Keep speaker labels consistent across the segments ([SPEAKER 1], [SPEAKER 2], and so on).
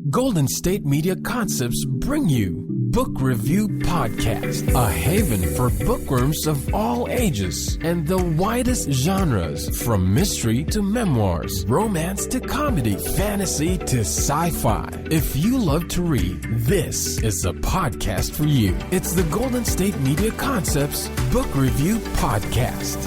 [SPEAKER 1] Golden State Media Concepts bring you Book Review Podcast, a haven for bookworms of all ages and the widest genres, from mystery to memoirs, romance to comedy, fantasy to sci-fi. If you love to read, this is the podcast for you. It's the Golden State Media Concepts Book Review Podcast.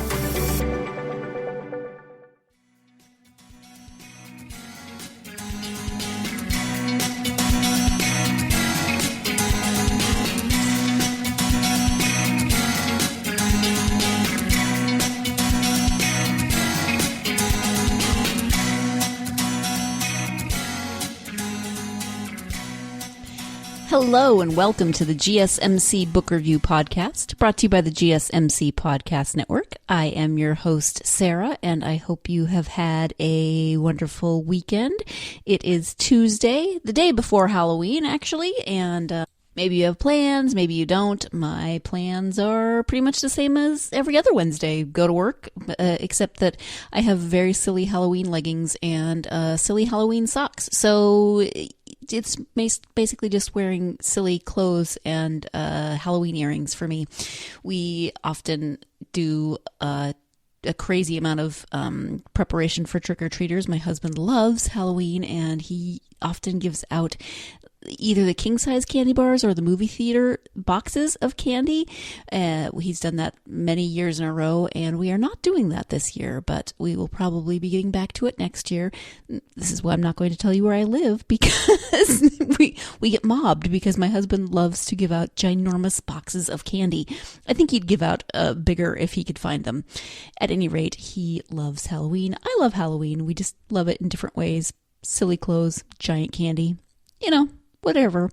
[SPEAKER 2] Hello and welcome to the GSMC Book Review Podcast, brought to you by the GSMC Podcast Network. I am your host, Sarah, and I hope you have had a wonderful weekend. It is Tuesday, the day before Halloween, actually, and maybe you have plans, maybe you don't. My plans are pretty much the same as every other Wednesday. Go to work, except that I have very silly Halloween leggings and silly Halloween socks. So it's basically just wearing silly clothes and Halloween earrings for me. We often do a crazy amount of preparation for trick-or-treaters. My husband loves Halloween, and he often gives out either the king-size candy bars or the movie theater boxes of candy. He's done that many years in a row, and we are not doing that this year, but we will probably be getting back to it next year. This is why I'm not going to tell you where I live, because we get mobbed, because my husband loves to give out ginormous boxes of candy. I think he'd give out bigger if he could find them. At any rate, he loves Halloween. I love Halloween. We just love it in different ways. Silly clothes, giant candy, whatever.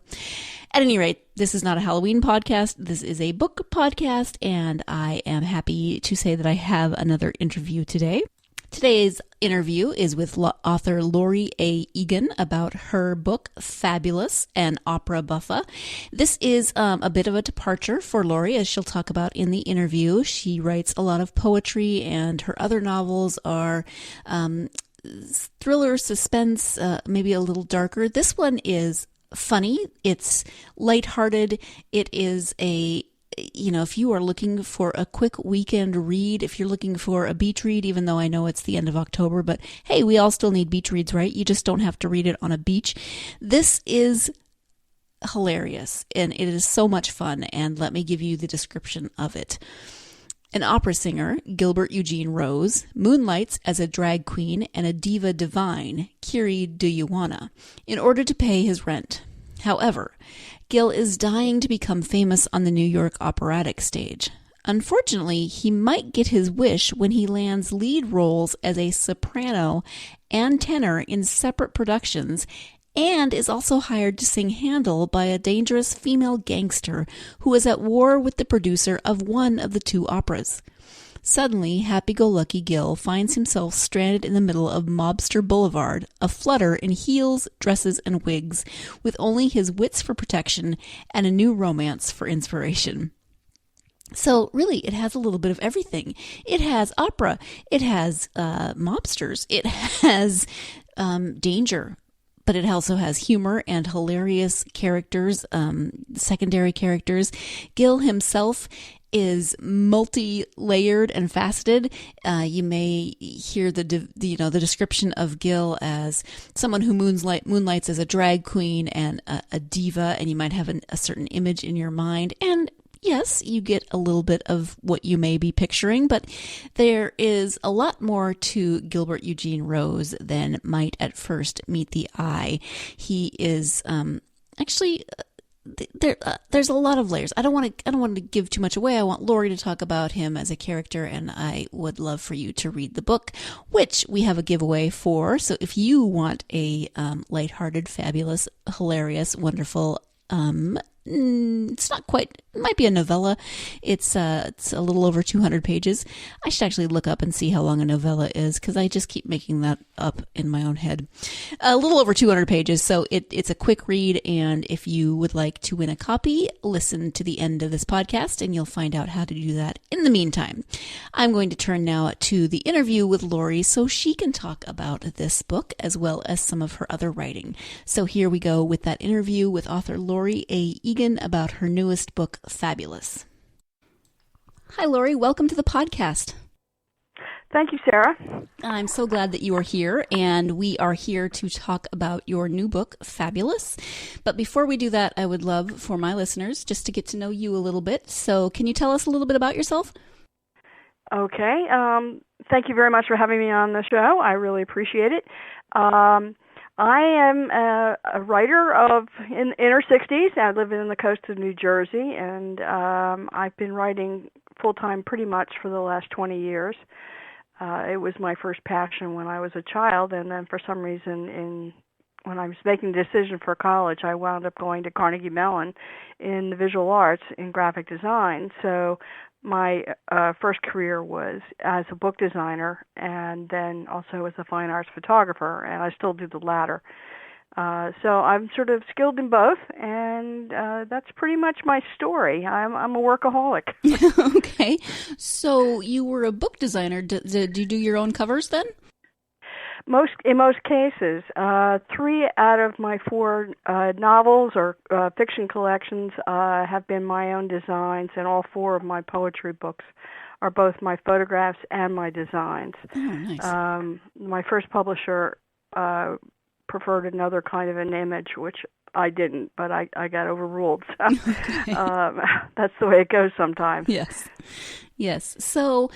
[SPEAKER 2] At any rate, this is not a Halloween podcast. This is a book podcast, and I am happy to say that I have another interview today. Today's interview is with author Laury A. Egan about her book, Fabulous, an Opera Buffa. This is a bit of a departure for Laury, as she'll talk about in the interview. She writes a lot of poetry, and her other novels are thriller, suspense, maybe a little darker. This one is funny. It's lighthearted. It is if you are looking for a quick weekend read, if you're looking for a beach read, even though I know it's the end of October, but hey, we all still need beach reads, right? You just don't have to read it on a beach. This is hilarious, and it is so much fun, and let me give you the description of it. An opera singer, Gilbert Eugene Rose, moonlights as a drag queen and a diva divine, Kiri Do You Wanna, in order to pay his rent. However, Gil is dying to become famous on the New York operatic stage. Unfortunately, he might get his wish when he lands lead roles as a soprano and tenor in separate productions, and is also hired to sing Handel by a dangerous female gangster who is at war with the producer of one of the two operas. Suddenly, happy-go-lucky Gil finds himself stranded in the middle of Mobster Boulevard, aflutter in heels, dresses, and wigs, with only his wits for protection and a new romance for inspiration. So really, it has a little bit of everything. It has opera, it has mobsters, it has danger, but it also has humor and hilarious characters, secondary characters. Gil himself is multi-layered and faceted. You may hear the description of Gil as someone who moonlights as a drag queen and a diva, and you might have a certain image in your mind. And yes, you get a little bit of what you may be picturing, but there is a lot more to Gilbert Eugene Rose than might at first meet the eye. He is there's a lot of layers. I don't want to give too much away. I want Laury to talk about him as a character, and I would love for you to read the book, which we have a giveaway for. So if you want a lighthearted, fabulous, hilarious, wonderful, it's not quite might be a novella. It's a little over 200 pages. I should actually look up and see how long a novella is because I just keep making that up in my own head. A little over 200 pages, so it's a quick read, and if you would like to win a copy, listen to the end of this podcast and you'll find out how to do that. In the meantime, I'm going to turn now to the interview with Laury so she can talk about this book as well as some of her other writing. So here we go with that interview with author Laury A. Egan about her newest book, Fabulous. Hi, Laury. Welcome to the podcast.
[SPEAKER 3] Thank you, Sarah.
[SPEAKER 2] I'm so glad that you are here, and we are here to talk about your new book, Fabulous. But before we do that, I would love for my listeners just to get to know you a little bit. So can you tell us a little bit about yourself?
[SPEAKER 3] Okay. Thank you very much for having me on the show. I really appreciate it. I am a writer in the inner 60s. I live in the coast of New Jersey, and I've been writing full-time pretty much for the last 20 years. It was my first passion when I was a child, and then for some reason when I was making the decision for college, I wound up going to Carnegie Mellon in the visual arts in graphic design. So my first career was as a book designer and then also as a fine arts photographer, and I still do the latter. So I'm sort of skilled in both, and that's pretty much my story. I'm a workaholic.
[SPEAKER 2] Okay. So you were a book designer. Did you do your own covers then?
[SPEAKER 3] In most cases, 3 out of my 4 novels or fiction collections have been my own designs, and all 4 of my poetry books are both my photographs and my designs.
[SPEAKER 2] Oh, nice.
[SPEAKER 3] My first publisher preferred another kind of an image, which I didn't, but I got overruled. So,
[SPEAKER 2] okay.
[SPEAKER 3] That's the way it goes sometimes.
[SPEAKER 2] Yes. So,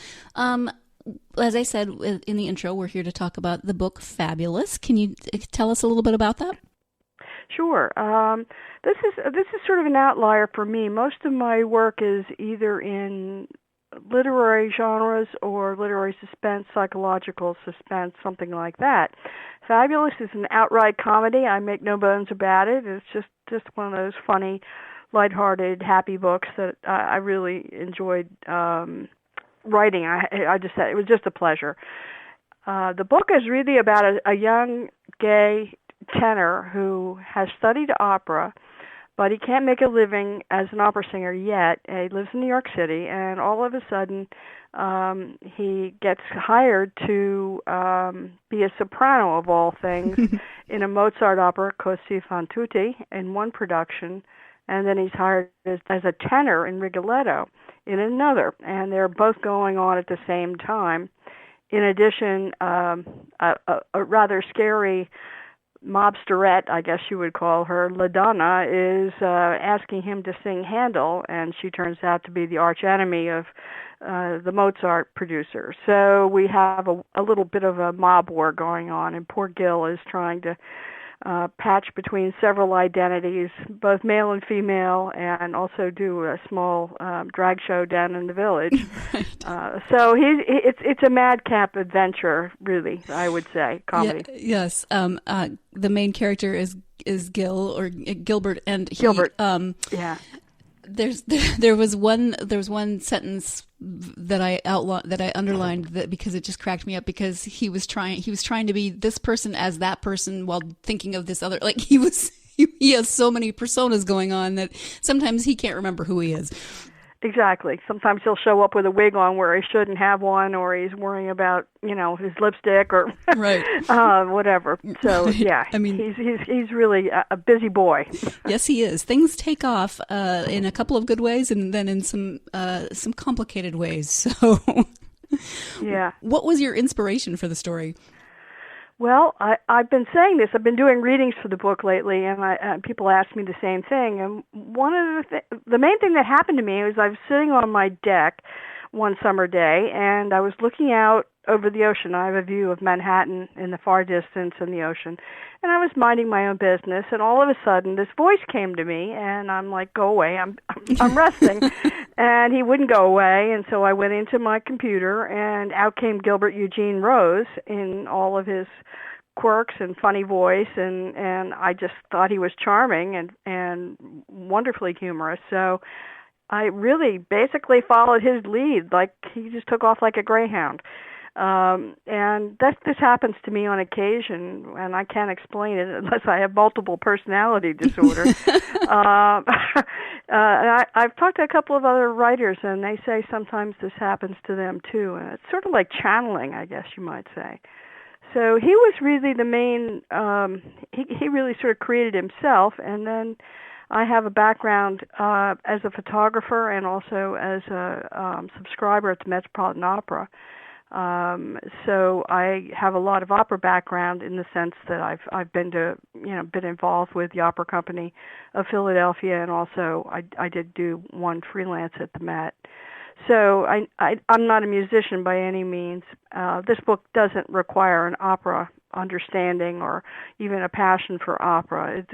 [SPEAKER 2] as I said in the intro, we're here to talk about the book Fabulous. Can you tell us a little bit about that?
[SPEAKER 3] Sure. This is sort of an outlier for me. Most of my work is either in literary genres or literary suspense, psychological suspense, something like that. Fabulous is an outright comedy. I make no bones about it. It's just one of those funny, lighthearted, happy books that I really enjoyed writing. I just said it was just a pleasure. The book is really about a young gay tenor who has studied opera, but he can't make a living as an opera singer yet. He lives in New York City, and all of a sudden he gets hired to be a soprano, of all things, in a Mozart opera, Così fan tutti, in one production, and then he's hired as a tenor in Rigoletto in another, and they're both going on at the same time. In addition, a rather scary mobsterette, I guess you would call her, La Donna, is asking him to sing Handel, and she turns out to be the arch enemy of the Mozart producer. So we have a little bit of a mob war going on, and poor Gil is trying to patch between several identities, both male and female, and also do a small drag show down in the village. Right. So it's a madcap adventure, really, I would say, comedy.
[SPEAKER 2] Yes. The main character is Gil or Gilbert, and
[SPEAKER 3] Gilbert.
[SPEAKER 2] Yeah. There was one sentence that I underlined that because it just cracked me up, because he was trying to be this person as that person while thinking of this other, like he has so many personas going on that sometimes he can't remember who he is.
[SPEAKER 3] Exactly. Sometimes he'll show up with a wig on where he shouldn't have one, or he's worrying about, his lipstick or
[SPEAKER 2] right.
[SPEAKER 3] Whatever. So right. Yeah, I mean, he's really a busy boy.
[SPEAKER 2] Yes, he is. Things take off in a couple of good ways, and then in some complicated ways. So,
[SPEAKER 3] yeah. What
[SPEAKER 2] was your inspiration for the story?
[SPEAKER 3] Well, I've been saying this. I've been doing readings for the book lately, and people ask me the same thing. And one of the main thing that happened to me was I was sitting on my deck one summer day, and I was looking out over the ocean. I have a view of Manhattan in the far distance and the ocean. And I was minding my own business, and all of a sudden this voice came to me, and I'm like, go away, I'm resting. And he wouldn't go away, and so I went into my computer, and out came Gilbert Eugene Rose in all of his quirks and funny voice, and I just thought he was charming and wonderfully humorous. So I really basically followed his lead. Like, he just took off like a greyhound. And this happens to me on occasion, and I can't explain it unless I have multiple personality disorder. And I've talked to a couple of other writers, and they say sometimes this happens to them too. And it's sort of like channeling, I guess you might say. So he was really the main. He really sort of created himself, and then I have a background as a photographer and also as a subscriber at the Metropolitan Opera. So I have a lot of opera background in the sense that I've been involved with the Opera Company of Philadelphia, and also I did do one freelance at the Met. So I'm not a musician by any means. This book doesn't require an opera understanding or even a passion for opera.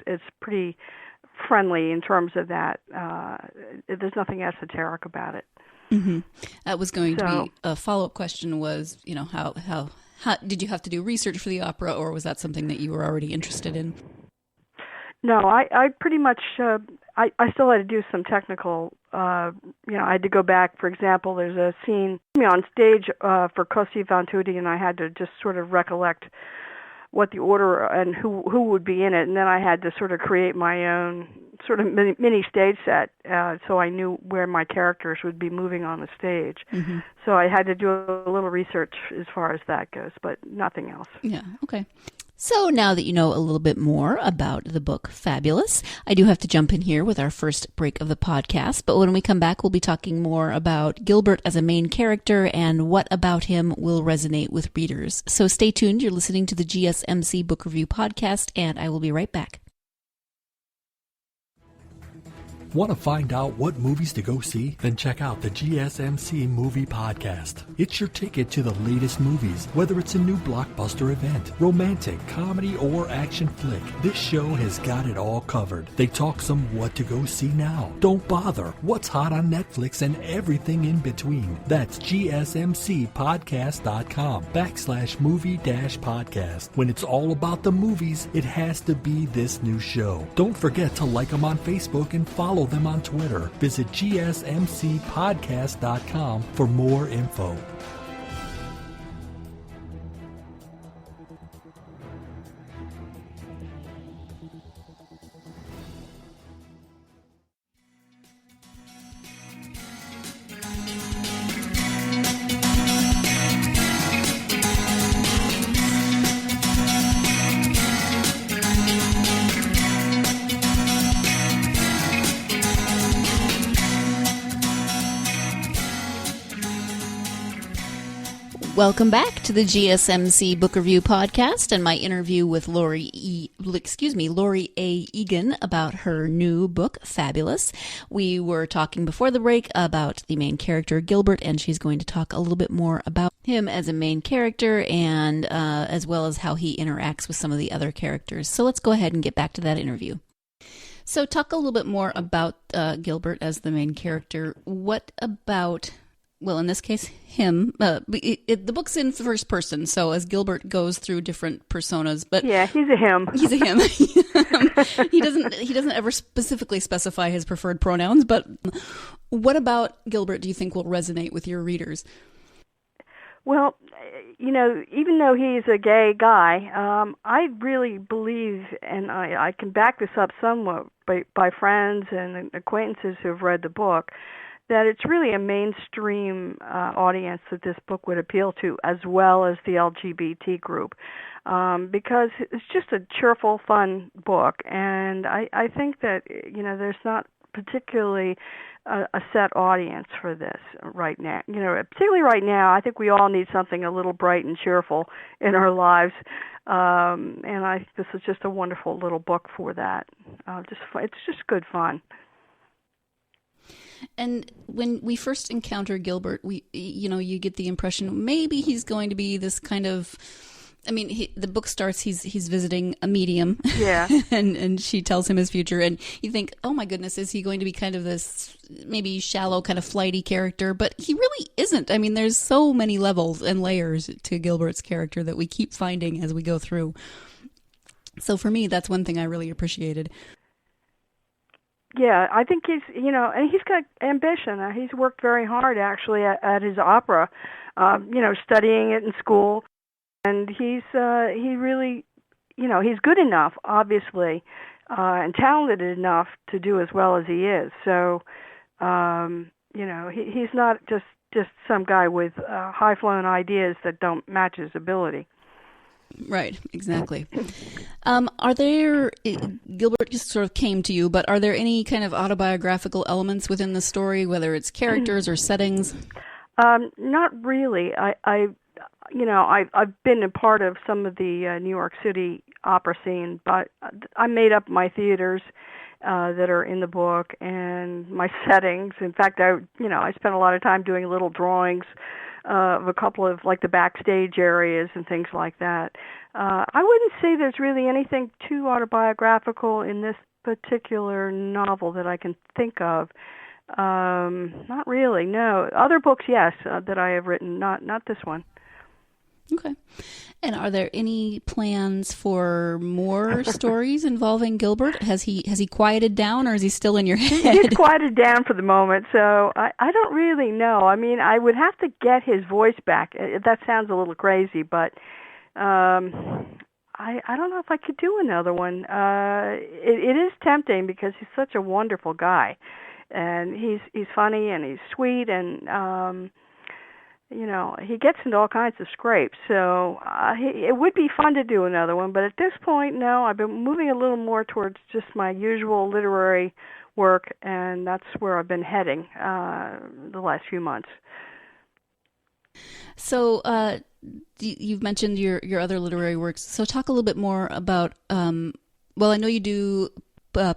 [SPEAKER 3] It's pretty friendly in terms of that. There's nothing esoteric about it.
[SPEAKER 2] Mm-hmm. That was going to be a follow-up question was, how did you have to do research for the opera, or was that something that you were already interested in?
[SPEAKER 3] No, I pretty much, I still had to do some technical, I had to go back. For example, there's a scene on stage for Così fan tutte, and I had to just sort of recollect what the order and who would be in it, and then I had to sort of create my own sort of mini stage set, so I knew where my characters would be moving on the stage. Mm-hmm. So I had to do a little research as far as that goes, but nothing else.
[SPEAKER 2] Yeah, okay. So now that you know a little bit more about the book Fabulous, I do have to jump in here with our first break of the podcast. But when we come back, we'll be talking more about Gilbert as a main character and what about him will resonate with readers. So stay tuned. You're listening to the GSMC Book Review Podcast, and I will be right back.
[SPEAKER 4] Want to find out what movies to go see? Then check out the GSMC Movie Podcast. It's your ticket to the latest movies, whether it's a new blockbuster event, romantic, comedy, or action flick. This show has got it all covered. They talk some what to go see now. Don't bother. What's hot on Netflix and everything in between. That's gsmcpodcast.com/movie-podcast. When it's all about the movies, it has to be this new show. Don't forget to like them on Facebook and follow them on Twitter. Visit gsmcpodcast.com for more info.
[SPEAKER 2] Welcome back to the GSMC Book Review Podcast and my interview with Laury A. Egan about her new book, Fabulous. We were talking before the break about the main character, Gilbert, and she's going to talk a little bit more about him as a main character and as well as how he interacts with some of the other characters. So let's go ahead and get back to that interview. So talk a little bit more about Gilbert as the main character. What about... Well, in this case, him. The book's in first person, so as Gilbert goes through different personas, but
[SPEAKER 3] yeah, he's a him.
[SPEAKER 2] He's a him. He doesn't ever specifically specify his preferred pronouns. But what about Gilbert do you think will resonate with your readers?
[SPEAKER 3] Well, even though he's a gay guy, I really believe, and I can back this up somewhat by friends and acquaintances who have read the book, that it's really a mainstream audience that this book would appeal to, as well as the LGBT group, because it's just a cheerful, fun book, and I think that there's not particularly a set audience for this right now. Particularly right now, I think we all need something a little bright and cheerful in our lives, and this is just a wonderful little book for that. It's just good fun.
[SPEAKER 2] And when we first encounter Gilbert, you get the impression maybe he's going to be this kind of, the book starts, he's visiting a medium. Yeah. and she tells him his future. And you think, oh my goodness, is he going to be kind of this maybe shallow, kind of flighty character? But he really isn't. There's so many levels and layers to Gilbert's character that we keep finding as we go through. So for me, that's one thing I really appreciated.
[SPEAKER 3] Yeah, I think and he's got ambition. He's worked very hard, actually, at his opera, studying it in school, and he really, he's good enough, obviously, and talented enough to do as well as he is. So, he's not just some guy with high-flown ideas that don't match his ability.
[SPEAKER 2] Right, exactly. Are there, Gilbert just sort of came to you, but are there any kind of autobiographical elements within the story, whether it's characters or settings?
[SPEAKER 3] Not really. I've been a part of some of the New York City opera scene, but I made up my theaters that are in the book and my settings. In fact, I spent a lot of time doing little drawings of a couple of like the backstage areas and things like that. I wouldn't say there's really anything too autobiographical in this particular novel that I can think of. Not really, no. Other books, yes, that I have written, not this one.
[SPEAKER 2] Okay. And are there any plans for more stories involving Gilbert? Has he quieted down, or is he still in your head?
[SPEAKER 3] He's quieted down for the moment, so I don't really know. I mean, I would have to get his voice back. That sounds a little crazy, but I don't know if I could do another one. It is tempting because he's such a wonderful guy, and he's funny and he's sweet, and he gets into all kinds of scrapes, so it would be fun to do another one, but at this point, no, I've been moving a little more towards just my usual literary work, and that's where I've been heading the last few months. So
[SPEAKER 2] you've mentioned your other literary works, so talk a little bit more about, I know you do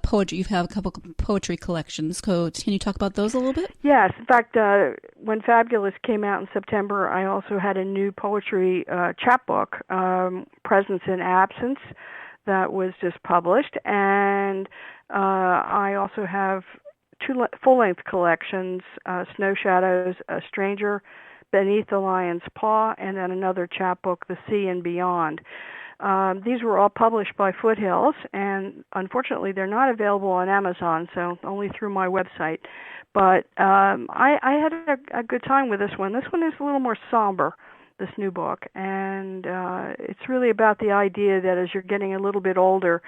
[SPEAKER 2] poetry. You have a couple poetry collections. Can you talk about those a little bit?
[SPEAKER 3] Yes. In fact, when Fabulous came out in September, I also had a new poetry chapbook, Presence and Absence, that was just published. And I also have two full-length collections, Snow Shadows, A Stranger Beneath the Lion's Paw, and then another chapbook, The Sea and Beyond. These were all published by Foothills, and unfortunately they're not available on Amazon, so only through my website. But I had a good time with this one. This one is a little more somber, this new book, and it's really about the idea that as you're getting a little bit older,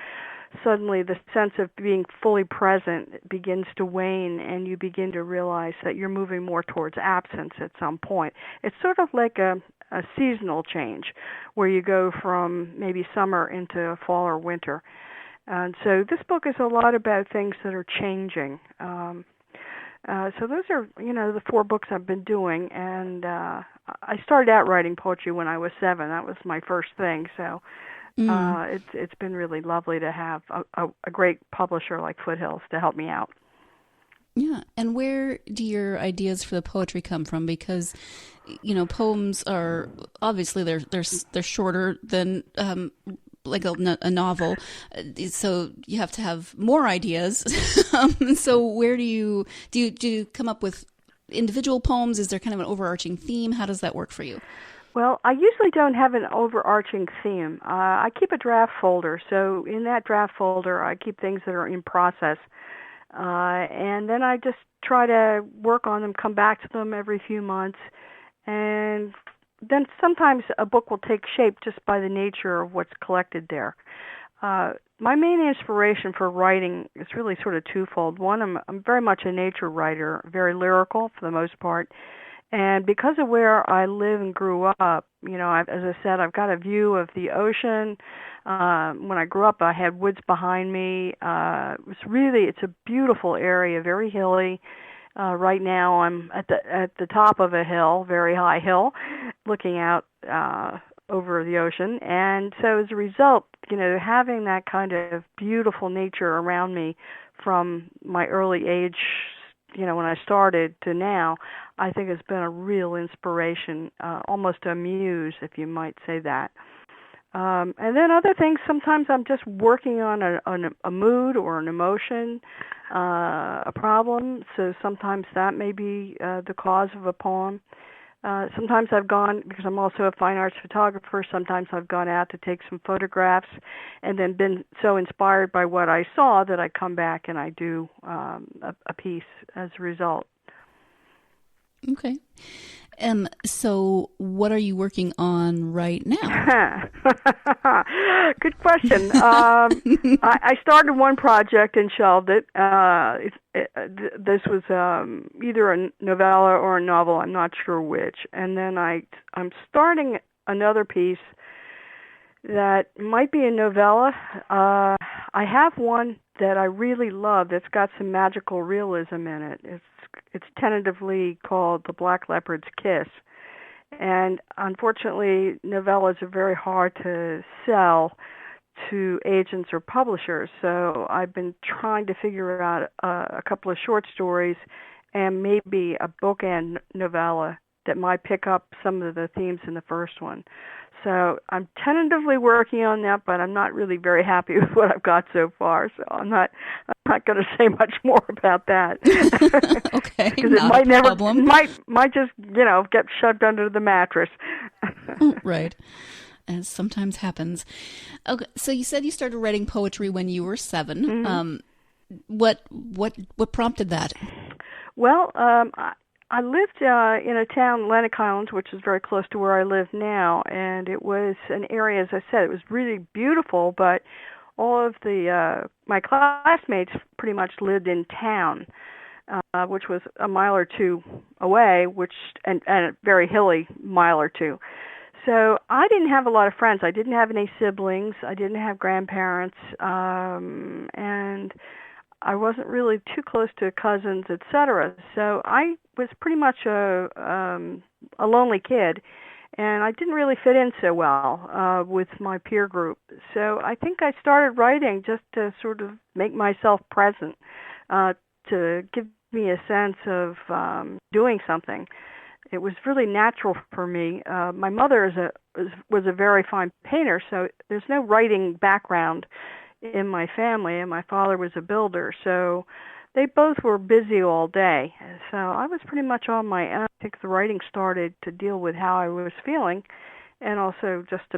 [SPEAKER 3] suddenly the sense of being fully present begins to wane, and you begin to realize that you're moving more towards absence at some point. It's sort of like a seasonal change where you go from maybe summer into fall or winter. And so this book is a lot about things that are changing. So those are, the 4 books I've been doing. And I started out writing poetry when I was 7. That was my first thing. So it's been really lovely to have a great publisher like Foothills to help me out.
[SPEAKER 2] Yeah, and where do your ideas for the poetry come from? Because, poems are obviously they're shorter than like a novel, so you have to have more ideas. So where do you come up with individual poems? Is there kind of an overarching theme? How does that work for you?
[SPEAKER 3] Well, I usually don't have an overarching theme. I keep a draft folder, so in that draft folder I keep things that are in process. And then I just try to work on them, come back to them every few months, and then sometimes a book will take shape just by the nature of what's collected there. My main inspiration for writing is really sort of twofold. One, I'm very much a nature writer, very lyrical for the most part, and because of where I live and grew up, as I said, I've got a view of the ocean. When I grew up, I had woods behind me. It's a beautiful area, very hilly. Right now, I'm at the top of a hill, very high hill, looking out over the ocean. And so, as a result, having that kind of beautiful nature around me from my early age, when I started to now, I think has been a real inspiration, almost a muse, if you might say that. And then other things, sometimes I'm just working on a mood or an emotion, a problem, so sometimes that may be the cause of a poem. Sometimes I've gone, because I'm also a fine arts photographer, sometimes I've gone out to take some photographs and then been so inspired by what I saw that I come back and I do a piece as a result.
[SPEAKER 2] Okay. So what are you working on right now?
[SPEAKER 3] Good question. I started one project and shelved it. This was either a novella or a novel. I'm not sure which. And then I'm starting another piece that might be a novella. I have one that I really love that's got some magical realism in it. It's tentatively called The Black Leopard's Kiss. And unfortunately, novellas are very hard to sell to agents or publishers. So I've been trying to figure out a couple of short stories and maybe a bookend novella that might pick up some of the themes in the first one. So I'm tentatively working on that, but I'm not really very happy with what I've got so far. So I'm not going to say much more about that.
[SPEAKER 2] Okay,
[SPEAKER 3] because it might just get shoved under the mattress.
[SPEAKER 2] Right, as sometimes happens. Okay, so you said you started writing poetry when you were 7. Mm-hmm. What prompted that?
[SPEAKER 3] Well, I lived in a town, Lennox Island, which is very close to where I live now, and it was an area, as I said, it was really beautiful, but all of my classmates pretty much lived in town, which was a mile or two away, and a very hilly mile or two. So I didn't have a lot of friends. I didn't have any siblings. I didn't have grandparents, and I wasn't really too close to cousins, etc. So I was pretty much a lonely kid, and I didn't really fit in so well with my peer group. So I think I started writing just to sort of make myself present, to give me a sense of doing something. It was really natural for me. My mother was a very fine painter, so there's no writing background in my family, and my father was a builder, so they both were busy all day. So I was pretty much on my own. I think the writing started to deal with how I was feeling, and also just to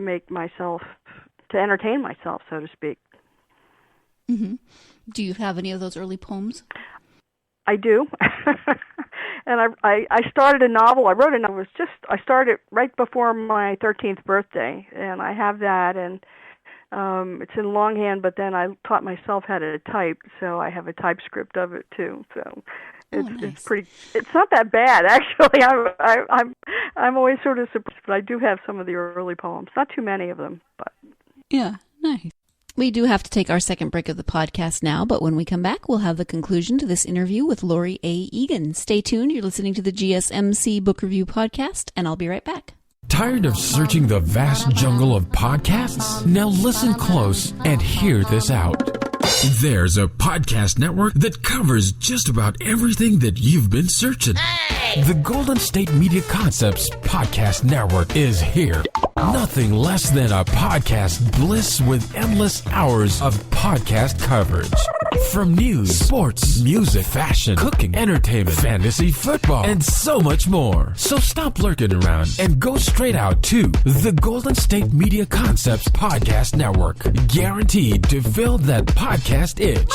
[SPEAKER 3] entertain myself, so to speak.
[SPEAKER 2] Mm-hmm. Do you have any of those early poems?
[SPEAKER 3] I do. And I started a novel. I wrote a novel. I started right before my 13th birthday, and I have that, and it's in longhand, but then I taught myself how to type, so I have a typescript of it too. So it's pretty. It's not that bad, actually. I'm always sort of surprised, but I do have some of the early poems. Not too many of them, but
[SPEAKER 2] yeah, nice. We do have to take our second break of the podcast now, but when we come back, we'll have the conclusion to this interview with Laury A. Egan. Stay tuned. You're listening to the GSMC Book Review Podcast, and I'll be right back.
[SPEAKER 1] Tired of searching the vast jungle of podcasts? Now listen close and hear this out. There's a podcast network that covers just about everything that you've been searching. Hey! The Golden State Media Concepts Podcast Network is here. Nothing less than a podcast bliss with endless hours of podcast coverage. From news, sports, music, fashion, cooking, entertainment, fantasy, football, and so much more. So stop lurking around and go straight out to the Golden State Media Concepts Podcast Network. Guaranteed to fill that podcast itch.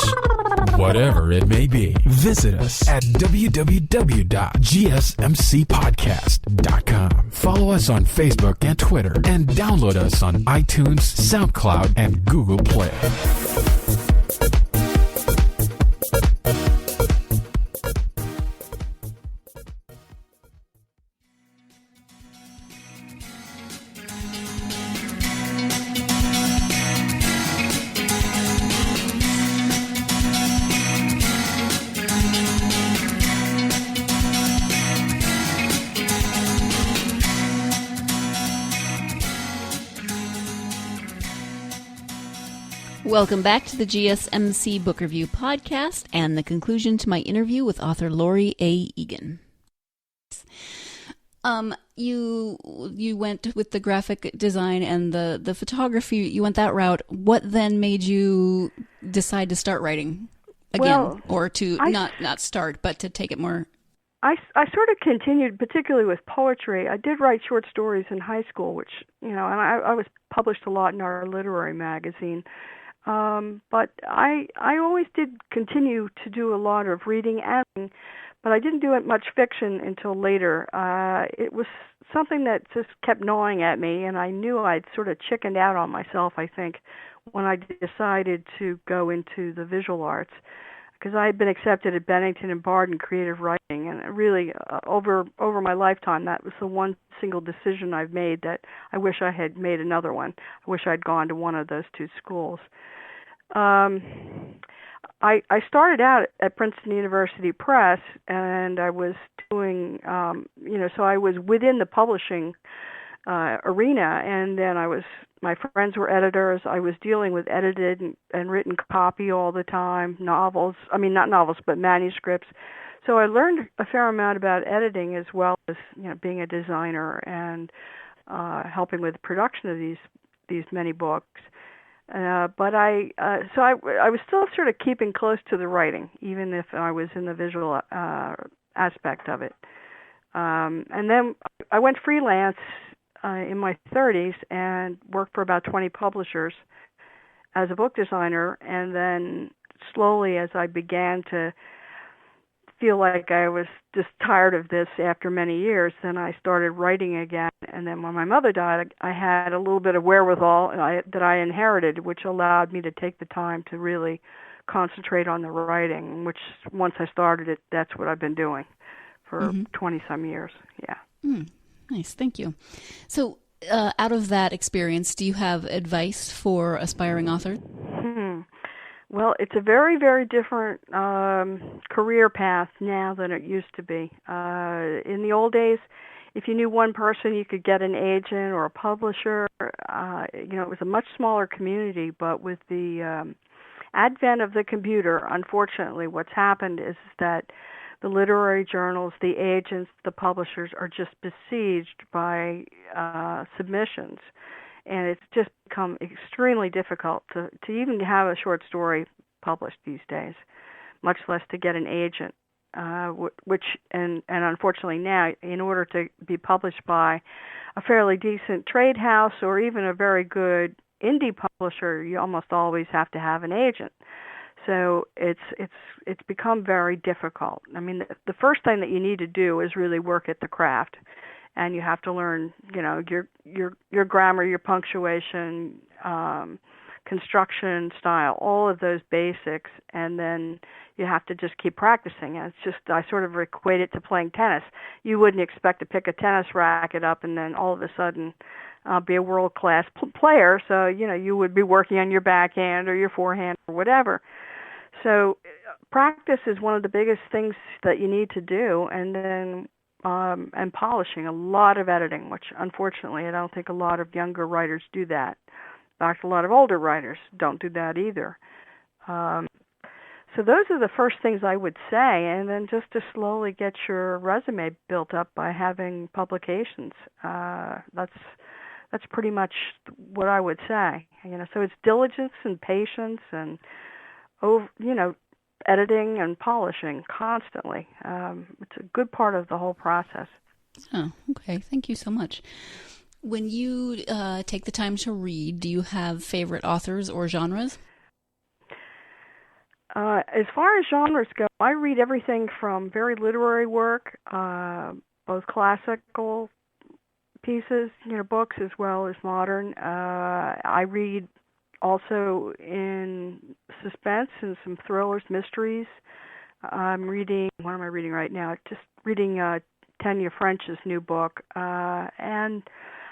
[SPEAKER 1] Whatever it may be. Visit us at www.gsmcpodcast.com. Follow us on Facebook and Twitter, and download us on iTunes, SoundCloud, and Google Play.
[SPEAKER 2] Welcome back to the GSMC Book Review Podcast and the conclusion to my interview with author Laury A. Egan. You went with the graphic design and the photography. You went that route. What then made you decide to start writing again, or to not start, but to take it more
[SPEAKER 3] I sort of continued, particularly with poetry. I did write short stories in high school, which, and I was published a lot in our literary magazine. But I always did continue to do a lot of reading and writing, but I didn't do it much fiction until later. It was something that just kept gnawing at me, and I knew I'd sort of chickened out on myself, I think, when I decided to go into the visual arts, because I had been accepted at Bennington and Bard in creative writing, and really over my lifetime, that was the one single decision I've made that I wish I had made another one. I wish I'd gone to one of those two schools. I started out at Princeton University Press, and I was doing, so I was within the publishing arena, and then my friends were editors. I was dealing with edited and written copy all the time, not novels, but manuscripts. So I learned a fair amount about editing as well as, being a designer and helping with the production of these many books. But I was still sort of keeping close to the writing, even if I was in the visual aspect of it. And then I went freelance in my 30s and worked for about 20 publishers as a book designer. And then slowly, as I began to feel like I was just tired of this after many years, then I started writing again. And then when my mother died, I had a little bit of wherewithal that I inherited, which allowed me to take the time to really concentrate on the writing, which once I started it, that's what I've been doing for 20-some years. Yeah.
[SPEAKER 2] Nice. Thank you. So out of that experience, do you have advice for aspiring authors?
[SPEAKER 3] Well, it's a very, very different career path now than it used to be. In the old days, if you knew one person, you could get an agent or a publisher. It was a much smaller community, but with the advent of the computer, unfortunately, what's happened is that the literary journals, the agents, the publishers are just besieged by submissions. And it's just become extremely difficult to even have a short story published these days, much less to get an agent, which unfortunately now, in order to be published by a fairly decent trade house or even a very good indie publisher, you almost always have to have an agent. So it's become very difficult. I mean, the first thing that you need to do is really work at the craft. And you have to learn, your grammar, your punctuation, construction style, all of those basics, and then you have to just keep practicing. And it's just, I sort of equate it to playing tennis. You wouldn't expect to pick a tennis racket up and then all of a sudden be a world-class player. So, you would be working on your backhand or your forehand or whatever. So practice is one of the biggest things that you need to do, and then and polishing, a lot of editing, which unfortunately I don't think a lot of younger writers do that. In fact, a lot of older writers don't do that either. So those are the first things I would say, and then just to slowly get your resume built up by having publications. That's pretty much what I would say. So it's diligence and patience and editing and polishing constantly. It's a good part of the whole process.
[SPEAKER 2] Oh, okay. Thank you so much. When you take the time to read, do you have favorite authors or genres?
[SPEAKER 3] As far as genres go, I read everything from very literary work, both classical pieces, books, as well as modern. I read also in suspense and some thrillers, mysteries. I'm reading, what am I reading right now? Just reading Tanya French's new book. And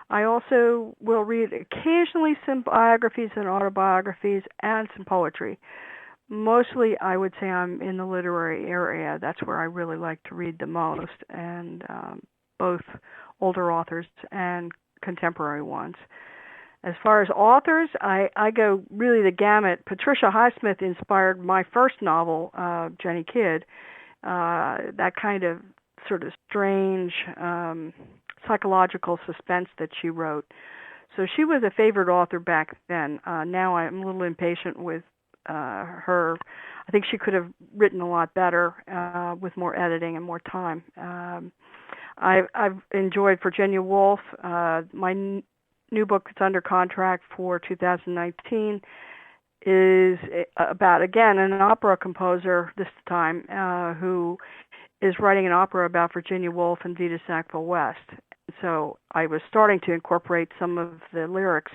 [SPEAKER 3] I also will read occasionally some biographies and autobiographies and some poetry. Mostly, I would say I'm in the literary area. That's where I really like to read the most, and both older authors and contemporary ones. As far as authors, I go really the gamut. Patricia Highsmith inspired my first novel, Jenny Kidd, that kind of sort of strange psychological suspense that she wrote. So she was a favorite author back then. Now I'm a little impatient with I think she could have written a lot better with more editing and more time. I've enjoyed Virginia Woolf. My new book that's under contract for 2019 is about, again, an opera composer this time who is writing an opera about Virginia Woolf and Vita Sackville West. So I was starting to incorporate some of the lyrics,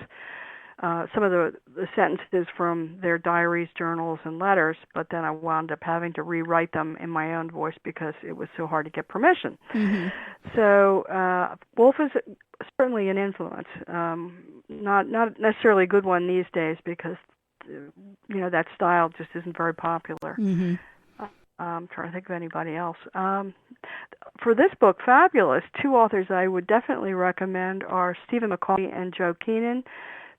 [SPEAKER 3] some of the sentences from their diaries, journals, and letters, but then I wound up having to rewrite them in my own voice because it was so hard to get permission. Mm-hmm. So Woolf is certainly an influence, not necessarily a good one these days because that style just isn't very popular. Mm-hmm. I'm trying to think of anybody else. For this book, Fabulous, two authors I would definitely recommend are Stephen McCauley and Joe Keenan.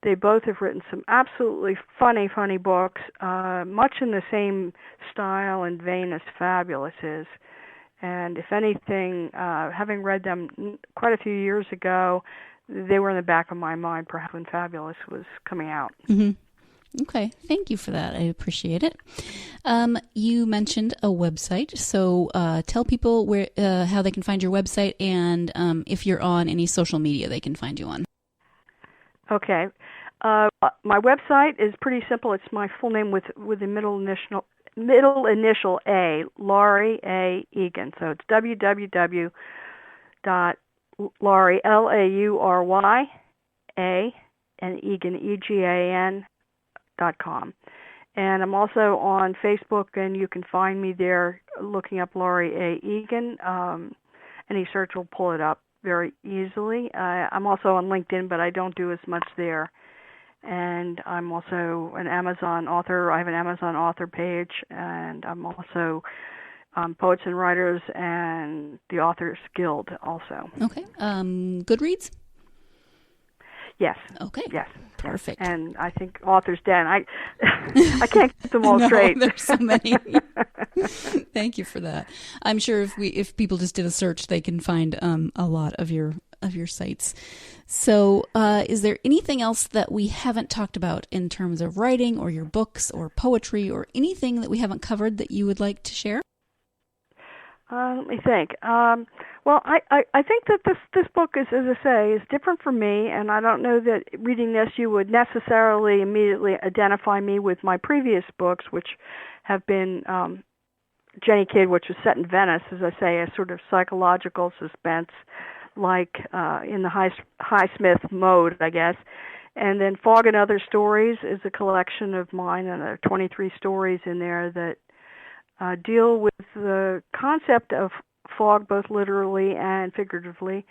[SPEAKER 3] They both have written some absolutely funny books, much in the same style and vein as Fabulous is. And if anything, having read them quite a few years ago, they were in the back of my mind perhaps when Fabulous was coming out.
[SPEAKER 2] Mm-hmm. Okay, thank you for that. I appreciate it. You mentioned a website, so tell people where how they can find your website and if you're on any social media they can find you on.
[SPEAKER 3] Okay. My website is pretty simple. It's my full name with the middle initial A, Laury A. Egan. So it's www.Laury, Laury, A, and Egan, EGAN.com. And I'm also on Facebook, and you can find me there looking up Laury A. Egan. Any search will pull it up very easily. I'm also on LinkedIn, but I don't do as much there. And I'm also an Amazon author. I have an Amazon author page, and I'm also Poets and Writers and the Authors Guild also.
[SPEAKER 2] Okay. Goodreads?
[SPEAKER 3] Yes.
[SPEAKER 2] Okay.
[SPEAKER 3] Yes.
[SPEAKER 2] Perfect.
[SPEAKER 3] And I think Authors Den. I can't keep them all straight.
[SPEAKER 2] There's so many. Thank you for that. I'm sure if people just did a search, they can find a lot of your sites. So is there anything else that we haven't talked about in terms of writing or your books or poetry or anything that we haven't covered that you would like to share?
[SPEAKER 3] Let me think. Well, I think that this book is, as I say, is different for me, and I don't know that reading this you would necessarily immediately identify me with my previous books, which have been Jenny Kidd, which was set in Venice, as I say, a sort of psychological suspense, like in the Highsmith mode, I guess. And then Fog and Other Stories is a collection of mine, and there are 23 stories in there that deal with the concept of fog, both literally and figuratively.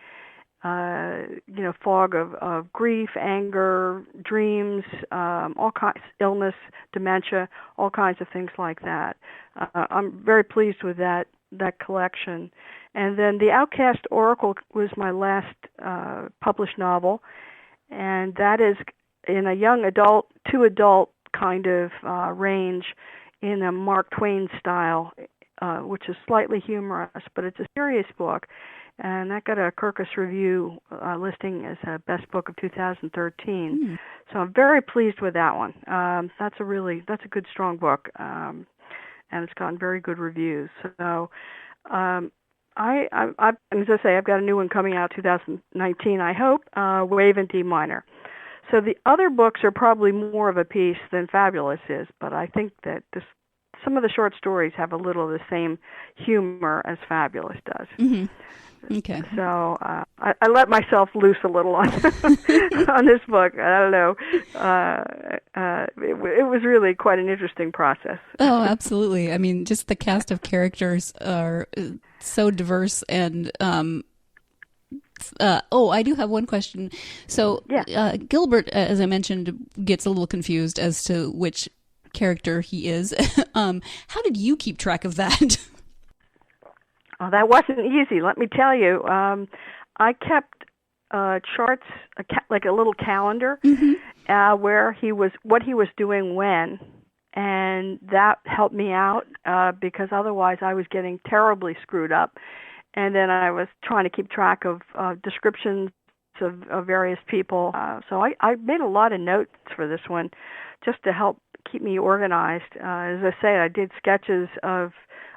[SPEAKER 3] Fog of grief, anger, dreams, all kinds, illness, dementia, all kinds of things like that. I'm very pleased with that collection. And then The Outcast Oracle was my last published novel, and that is in a young adult to adult kind of range in a Mark Twain style, which is slightly humorous, but it's a serious book. And that got a Kirkus Review listing as a best book of 2013. So I'm very pleased with that one. That's a good, strong book, and it's gotten very good reviews. So I as I say, I've got a new one coming out 2019, I hope, Wave in D minor. So the other books are probably more of a piece than Fabulous is, but I think that some of the short stories have a little of the same humor as Fabulous does. Mm-hmm.
[SPEAKER 2] Okay.
[SPEAKER 3] So I let myself loose a little on on this book. I don't know. It was really quite an interesting process.
[SPEAKER 2] Oh, absolutely. I mean, just the cast of characters are so diverse. And I do have one question. So yeah. Gilbert, as I mentioned, gets a little confused as to which character he is. How did you keep track of that?
[SPEAKER 3] Oh, that wasn't easy, let me tell you. I kept charts, like a little calendar, where what he was doing when, and that helped me out because otherwise I was getting terribly screwed up. And then I was trying to keep track of descriptions of various people. So I made a lot of notes for this one, just to help keep me organized. As I say, I did sketches of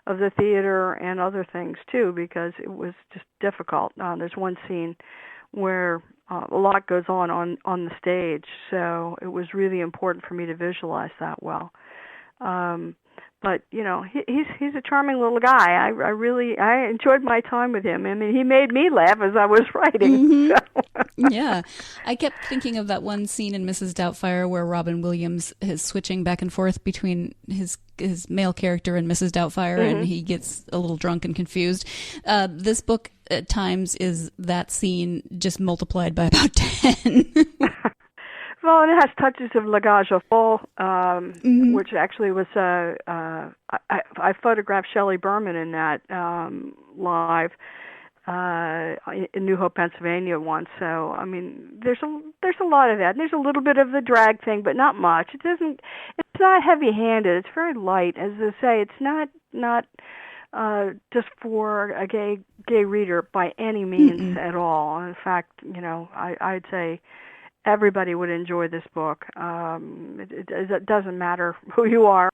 [SPEAKER 3] the theater and other things too, because it was just difficult. There's one scene where a lot goes on the stage, so it was really important for me to visualize that well. But he's a charming little guy. I enjoyed my time with him. I mean, he made me laugh as I was writing.
[SPEAKER 2] Mm-hmm.
[SPEAKER 3] So.
[SPEAKER 2] Yeah, I kept thinking of that one scene in Mrs. Doubtfire where Robin Williams is switching back and forth between his male character and Mrs. Doubtfire,
[SPEAKER 3] mm-hmm.
[SPEAKER 2] and he gets a little drunk and confused. This book at times is that scene just multiplied by about 10.
[SPEAKER 3] Well, and it has touches of Langage au Fol,
[SPEAKER 2] mm-hmm.
[SPEAKER 3] which actually was I photographed Shelley Berman in that live in New Hope, Pennsylvania once. So I mean, there's a lot of that. And there's a little bit of the drag thing, but not much. It's not heavy-handed. It's very light. As I say, it's not just for a gay reader by any means
[SPEAKER 2] Mm-mm.
[SPEAKER 3] at all. In fact, I'd say everybody would enjoy this book. It doesn't matter who you are,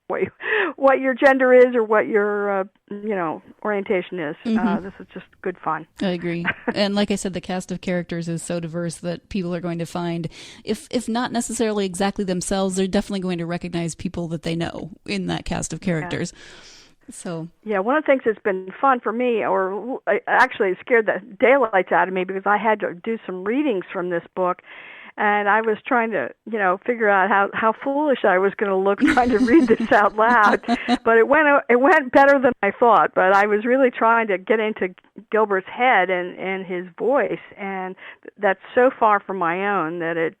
[SPEAKER 3] what your gender is, or what your orientation is.
[SPEAKER 2] Mm-hmm.
[SPEAKER 3] This is just good fun.
[SPEAKER 2] I agree. And like I said, the cast of characters is so diverse that people are going to find, if not necessarily exactly themselves, they're definitely going to recognize people that they know in that cast of characters. Yeah. So
[SPEAKER 3] yeah, one of the things that's been fun for me, or actually it scared the daylights out of me, because I had to do some readings from this book. And I was trying to, figure out how foolish I was going to look trying to read this out loud. But it went better than I thought. But I was really trying to get into Gilbert's head and his voice, and that's so far from my own that it's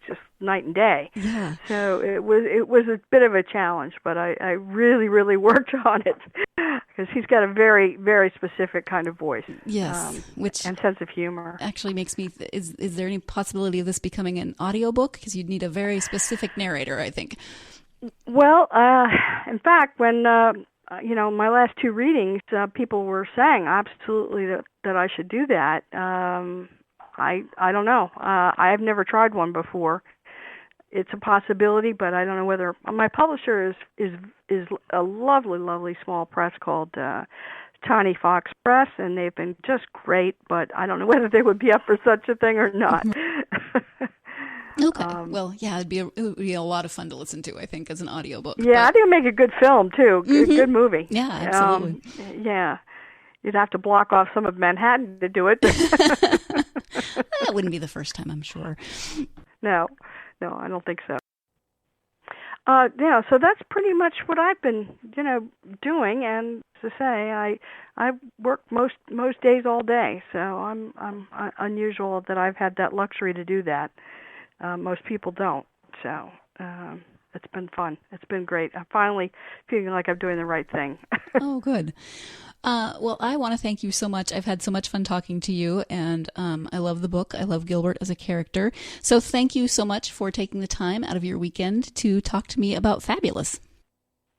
[SPEAKER 3] just night and day.
[SPEAKER 2] Yeah.
[SPEAKER 3] So it was a bit of a challenge, but I really, really worked on it, because he's got a very, very specific kind of voice.
[SPEAKER 2] Yes,
[SPEAKER 3] and sense of humor.
[SPEAKER 2] Actually makes me, is there any possibility of this becoming an audiobook? Because you'd need a very specific narrator, I think.
[SPEAKER 3] Well, in fact, when, my last two readings, people were saying absolutely that I should do that. I don't know. I've never tried one before. It's a possibility, but I don't know whether. My publisher is a lovely, lovely small press called Tiny Fox Press, and they've been just great. But I don't know whether they would be up for such a thing or not.
[SPEAKER 2] Okay. Well, yeah, it would be a lot of fun to listen to, I think, as an audiobook.
[SPEAKER 3] Yeah, I think it'd make a good film too.
[SPEAKER 2] Mm-hmm.
[SPEAKER 3] Good movie.
[SPEAKER 2] Yeah, absolutely.
[SPEAKER 3] Yeah. You'd have to block off some of Manhattan to do it.
[SPEAKER 2] That wouldn't be the first time, I'm sure.
[SPEAKER 3] No, I don't think so. So that's pretty much what I've been, doing. And to say, I work most days all day, so I'm unusual that I've had that luxury to do that. Most people don't. So it's been fun. It's been great. I'm finally feeling like I'm doing the right thing.
[SPEAKER 2] Oh, good. Well, I want to thank you so much. I've had so much fun talking to you, and I love the book. I love Gilbert as a character. So thank you so much for taking the time out of your weekend to talk to me about Fabulous.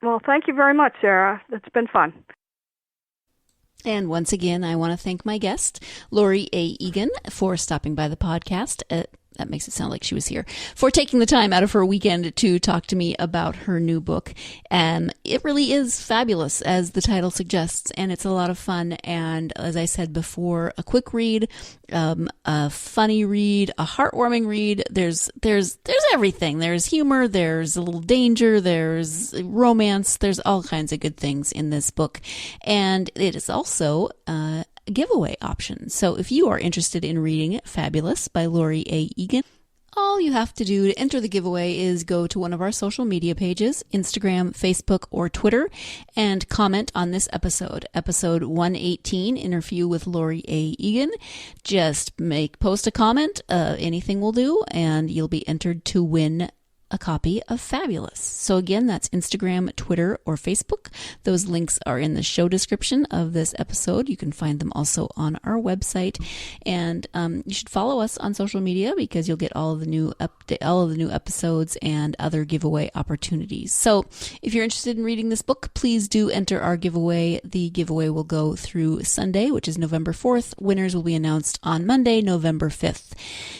[SPEAKER 3] Well, thank you very much, Sarah. It's been fun.
[SPEAKER 2] And once again, I want to thank my guest, Laury A. Egan, for stopping by the podcast. That makes it sound like she was here, for taking the time out of her weekend to talk to me about her new book. It really is fabulous, as the title suggests, and it's a lot of fun. And as I said before, a quick read, a funny read, a heartwarming read. There's everything. There's humor, there's a little danger, there's romance, there's all kinds of good things in this book. And it is also giveaway option. So if you are interested in reading Fabulous by Laury A. Egan, all you have to do to enter the giveaway is go to one of our social media pages, Instagram, Facebook, or Twitter, and comment on this episode 118, Interview with Laury A. Egan. Just post a comment, anything will do, and you'll be entered to win a copy of Fabulous. So again, that's Instagram, Twitter, or Facebook. Those links are in the show description of this episode. You can find them also on our website, and you should follow us on social media, because you'll get all of the new episodes and other giveaway opportunities. So if you're interested in reading this book, please do enter our giveaway. The giveaway will go through Sunday, which is November 4th. Winners will be announced on Monday, November 5th.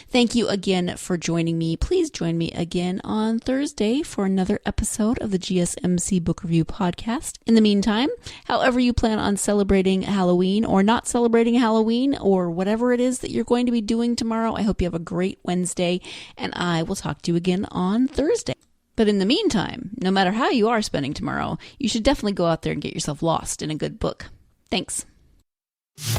[SPEAKER 2] Thank you again for joining me. Please join me again on on Thursday for another episode of the GSMC Book Review Podcast. In the meantime, however you plan on celebrating Halloween or not celebrating Halloween or whatever it is that you're going to be doing tomorrow, I hope you have a great Wednesday, and I will talk to you again on Thursday. But in the meantime, no matter how you are spending tomorrow, you should definitely go out there and get yourself lost in a good book. Thanks.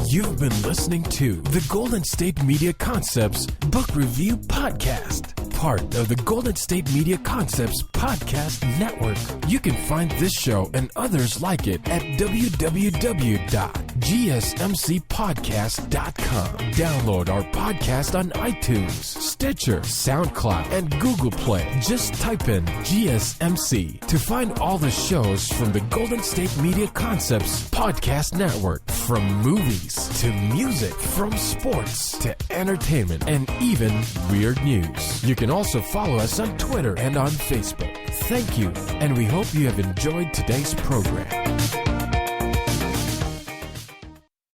[SPEAKER 1] You've been listening to the Golden State Media Concepts Book Review Podcast, part of the Golden State Media Concepts Podcast Network. You can find this show and others like it at www.gsmcpodcast.com. Download our podcast on iTunes, Stitcher, SoundCloud, and Google Play. Just type in GSMC to find all the shows from the Golden State Media Concepts Podcast Network, from movies to music, from sports to entertainment, and even weird news. You can also follow us on Twitter and on Facebook. Thank you, and we hope you have enjoyed today's program.